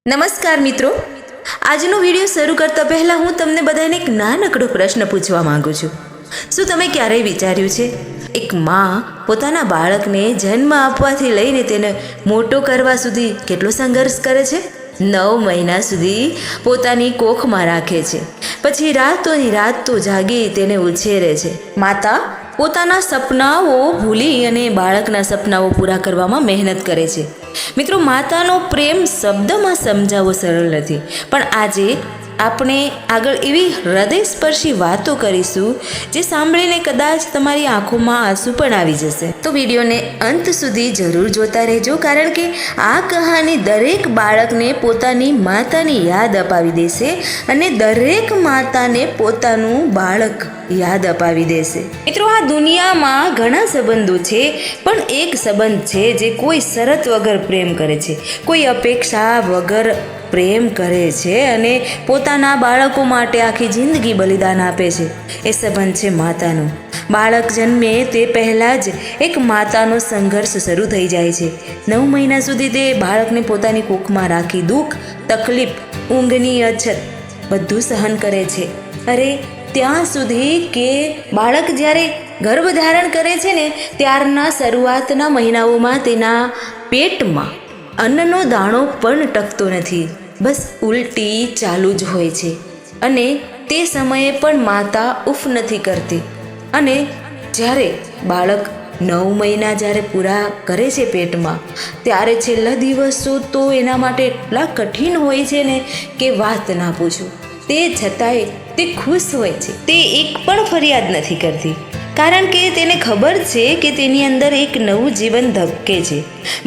નમસ્કાર મિત્રો, આજનો વિડીયો શરૂ કરતા પહેલાં હું તમને બધાને એક નાનકડો પ્રશ્ન પૂછવા માંગુ છું. શું તમે ક્યારેય વિચાર્યું છે એક મા પોતાના બાળકને જન્મ આપવાથી લઈને તેને મોટો કરવા સુધી કેટલો સંઘર્ષ કરે છે? 9 મહિના સુધી પોતાની કોખમાં રાખે છે, પછી રાતોની રાતો જાગી તેને ઉછેરે છે. માતા પોતાના સપનાઓ ભૂલી અને બાળકના સપનાઓ પૂરા કરવામાં મહેનત કરે છે. મિત્રો, માતાનો પ્રેમ શબ્દમાં સમજાવવો સરળ નથી, પણ આજે આપણે આગળ એવી હૃદયસ્પર્શી વાતો કરીશું જે સાંભળીને કદાચ તમારી આંખોમાં આંસુ પણ આવી જશે. તો વિડીયોને અંત સુધી જરૂર જોતા રહેજો, કારણ કે આ કહાની દરેક બાળકને પોતાની માતાની યાદ અપાવી દેશે અને દરેક માતાને પોતાનું બાળક યાદ અપાવી દેશે. મિત્રો, આ દુનિયામાં ઘણા સંબંધો છે, પણ એક સંબંધ છે જે કોઈ શરત વગર પ્રેમ કરે છે, કોઈ અપેક્ષા વગર પ્રેમ કરે છે અને પોતાના બાળકો માટે આખી જિંદગી બલિદાન આપે છે. એ સંબંધ છે માતાનો. બાળક જન્મે તે પહેલાં જ એક માતાનો સંઘર્ષ શરૂ થઈ જાય છે. 9 મહિના સુધી તે બાળકને પોતાની કોખમાં રાખી દુઃખ, તકલીફ, ઊંઘની અછત બધું સહન કરે છે. અરે ત્યાં સુધી કે બાળક જ્યારે ગર્ભ ધારણ કરે છે ને, ત્યારના શરૂઆતના મહિનાઓમાં તેના પેટમાં અન્નનો દાણો પણ ટકતો નથી. બસ ઉલટી ચાલુ જ હોય છે અને તે સમયે પણ માતા ઉફ નથી કરતી. અને જ્યારે બાળક 9 મહિના જ્યારે પૂરા કરે છે પેટમાં, ત્યારે છેલ્લા દિવસો તો એના માટે એટલા કઠિન હોય છે ને કે વાત ના પૂછો. તે છતાંય તે ખુશ હોય છે. તે એક પણ ફરિયાદ નથી કરતી, કારણ કે તેને ખબર છે કે તેની અંદર એક નવું જીવન ધબકે છે.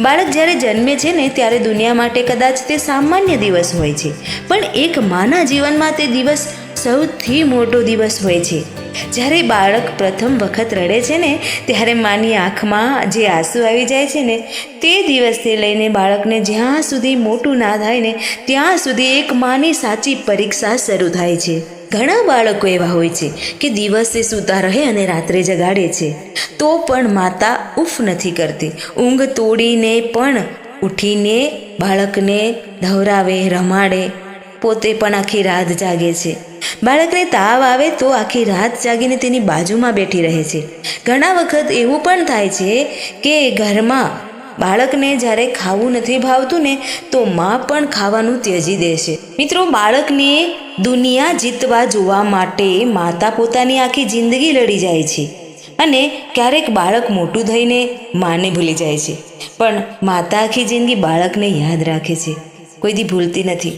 બાળક જ્યારે જન્મે છે ને, ત્યારે દુનિયા માટે કદાચ તે સામાન્ય દિવસ હોય છે, પણ એક માના જીવનમાં તે દિવસ સૌથી મોટો દિવસ હોય છે. જ્યારે બાળક પ્રથમ વખત રડે છે ને, ત્યારે માની આંખમાં જે આંસુ આવી જાય છે ને, તે દિવસથી લઈને બાળકને જ્યાં સુધી મોટું ના થાય ને, ત્યાં સુધી એક માની સાચી પરીક્ષા શરૂ થાય છે. ઘણા બાળકો એવા હોય છે કે દિવસે સૂતા રહે અને રાત્રે જગાડે છે, તો પણ માતા ઉફ નથી કરતી. ઊંઘ તોડીને પણ ઉઠીને બાળકને ધવરાવે, રમાડે, પોતે પણ આખી રાત જાગે છે. બાળકને તાવ આવે તો આખી રાત જાગીને તેની બાજુમાં બેઠી રહે છે. ઘણા વખત એવું પણ થાય છે કે ઘરમાં બાળકને જ્યારે ખાવું નથી ભાવતું ને, તો મા પણ ખાવાનું ત્યજી દે છે. મિત્રો, બાળકને દુનિયા જીતવા જોવા માટે માતા પોતાની આખી જિંદગી લડી જાય છે અને ક્યારેક બાળક મોટું થઈને માને ભૂલી જાય છે, પણ માતા આખી જિંદગી બાળકને યાદ રાખે છે, કોઈ દી ભૂલતી નથી.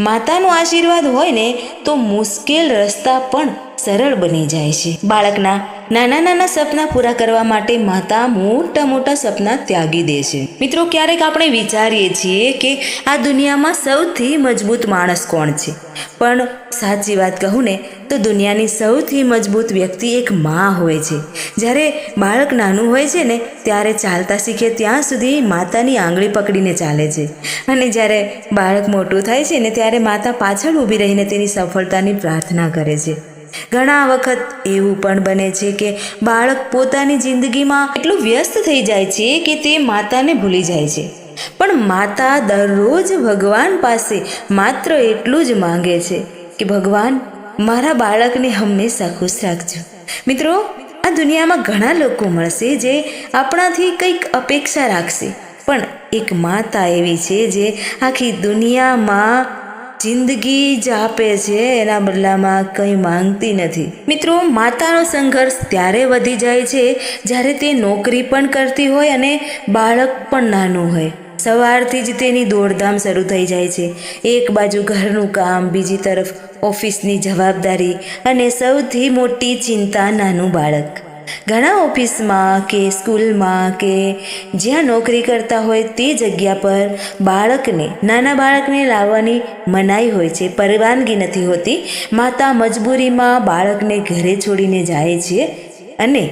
માતાનો આશીર્વાદ હોય ને તો મુશ્કેલ રસ્તા પણ સરળ બની જાય છે. બાળકના નાના નાના સપના પૂરા કરવા માટે માતા મોટા મોટા સપના ત્યાગી દે છે. મિત્રો, ક્યારેક આપણે વિચારીએ છીએ કે આ દુનિયામાં સૌથી મજબૂત માણસ કોણ છે, પણ સાચી વાત કહું ને તો દુનિયાની સૌથી મજબૂત વ્યક્તિ એક મા હોય છે. જ્યારે બાળક નાનું હોય છે ને, ત્યારે ચાલતા શીખે ત્યાં સુધી માતાની આંગળી પકડીને ચાલે છે, અને જ્યારે બાળક મોટું થાય છે ને, ત્યારે માતા પાછળ ઊભી રહીને તેની સફળતાની પ્રાર્થના કરે છે. ઘણા વખત એવું પણ બને છે કે બાળક પોતાની જિંદગીમાં એટલું વ્યસ્ત થઈ જાય છે કે તે માતાને ભૂલી જાય છે, પણ માતા દરરોજ ભગવાન પાસે માત્ર એટલું જ માંગે છે કે ભગવાન, મારા બાળકને હંમેશા ખુશ રાખજો. મિત્રો, આ દુનિયામાં ઘણા લોકો મળશે જે આપણાથી કંઈક અપેક્ષા રાખશે, પણ એક માતા એવી છે જે આખી દુનિયામાં જિંદગી જ આપે છે, એના બદલામાં કંઈ માંગતી નથી. મિત્રો, માતાનો સંઘર્ષ ત્યારે વધી જાય છે જ્યારે તે નોકરી પણ કરતી હોય અને બાળક પણ નાનું હોય. સવારથી જ તેની દોડધામ શરૂ થઈ જાય છે. એક બાજુ ઘરનું કામ, બીજી તરફ ઓફિસની જવાબદારી અને સૌથી મોટી ચિંતા નાનું બાળક. ઘણા ઓફિસમાં કે સ્કૂલમાં કે જ્યાં નોકરી કરતા હોય તે જગ્યા પર નાના બાળકને લાવવાની મનાઈ હોય છે, પરવાનગી નથી હોતી. માતા મજબૂરીમાં બાળકને ઘરે છોડીને જાય છે. અને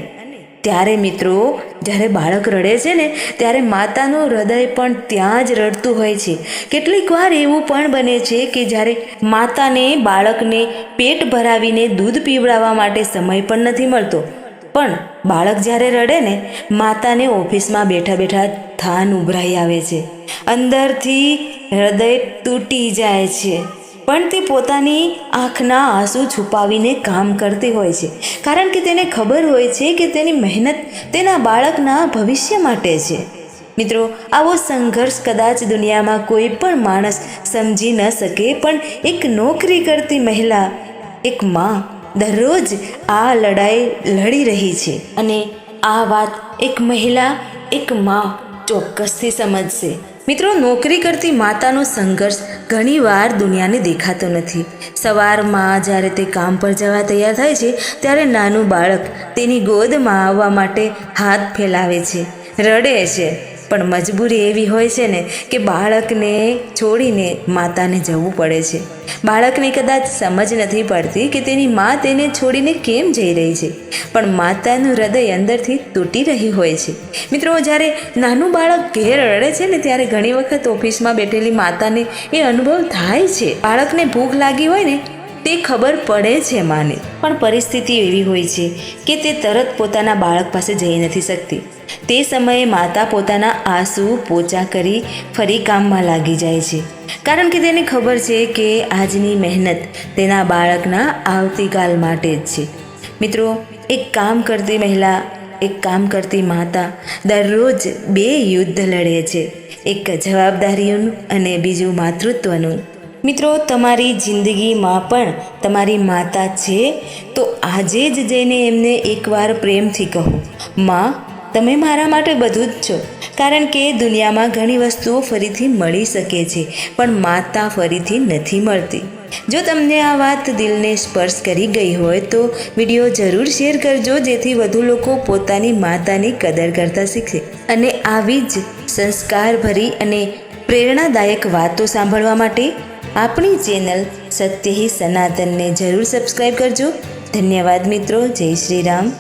ત્યારે મિત્રો, જ્યારે બાળક રડે છે ને, ત્યારે માતાનું હૃદય પણ ત્યાં જ રડતું હોય છે. કેટલીક વાર એવું પણ બને છે કે જ્યારે માતાને બાળકને પેટ ભરાવીને દૂધ પીવડાવવા માટે સમય પણ નથી મળતો, પણ બાળક જ્યારે રડે ને, માતાને ઓફિસમાં બેઠા બેઠા થાન ઉભરાઈ આવે છે. અંદરથી હૃદય તૂટી જાય છે, પણ તે પોતાની આંખના આંસુ છુપાવીને કામ કરતી હોય છે, કારણ કે તેને ખબર હોય છે કે તેની મહેનત તેના બાળકના ભવિષ્ય માટે છે. મિત્રો, આવો સંઘર્ષ કદાચ દુનિયામાં કોઈ પણ માણસ સમજી ન શકે, પણ એક નોકરી કરતી મહિલા, એક મા દરરોજ આ લડાઈ લડી રહી છે. અને આ વાત એક મહિલા, એક મા ચોક્કસથી સમજશે. મિત્રો, નોકરી કરતી માતાનો સંઘર્ષ ઘણીવાર દુનિયાને દેખાતો નથી. સવારમાં જ્યારે તે કામ પર જવા તૈયાર થાય છે, ત્યારે નાનું બાળક તેની ગોદમાં આવવા માટે હાથ ફેલાવે છે, રડે છે, પણ મજબૂરી એવી હોય છે ને કે બાળકને છોડીને માતાને જવું પડે છે. બાળકને કદાચ સમજ નથી પડતી કે તેની મા તેને છોડીને કેમ જઈ રહી છે, પણ માતાનું હૃદય અંદરથી તૂટી રહ્યું હોય છે. મિત્રો, જ્યારે નાનું બાળક ઘેર રડે છે ને, ત્યારે ઘણી વખત ઓફિસમાં બેઠેલી માતાને એ અનુભવ થાય છે. બાળકને ભૂખ લાગી હોય ને તે ખબર પડે છે માને, પણ પરિસ્થિતિ એવી હોય છે કે તે તરત પોતાના બાળક પાસે જઈ નથી શકતી. તે સમયે માતા પોતાના આંસુ પોચા કરી ફરી કામમાં લાગી જાય છે, કારણ કે તેને ખબર છે કે આજની મહેનત તેના બાળકના આવતીકાલ માટે જ છે. મિત્રો, એક કામ કરતી મહિલા, એક કામ કરતી માતા દરરોજ 2 યુદ્ધ લડે છે, એક જવાબદારીઓનું અને બીજું માતૃત્વનું. મિત્રો, તમારી જિંદગીમાં પણ તમારી માતા છે તો આજે જ જઈને એમને એકવાર પ્રેમથી કહો, માં, તમે મારા માટે બધું જ છો. કારણ કે દુનિયામાં ઘણી વસ્તુઓ ફરીથી મળી શકે છે, પણ માતા ફરીથી નથી મળતી. જો તમને આ વાત દિલને સ્પર્શ કરી ગઈ હોય તો વિડીયો જરૂર શેર કરજો, જેથી વધુ લોકો પોતાની માતાની કદર કરતા શીખે. અને આવી જ સંસ્કારભરી અને પ્રેરણાદાયક વાતો સાંભળવા માટે આપણી ચેનલ સત્ય હી સનાતનને જરૂર સબસ્ક્રાઈબ કરજો. ધન્યવાદ મિત્રો. જય શ્રી રામ.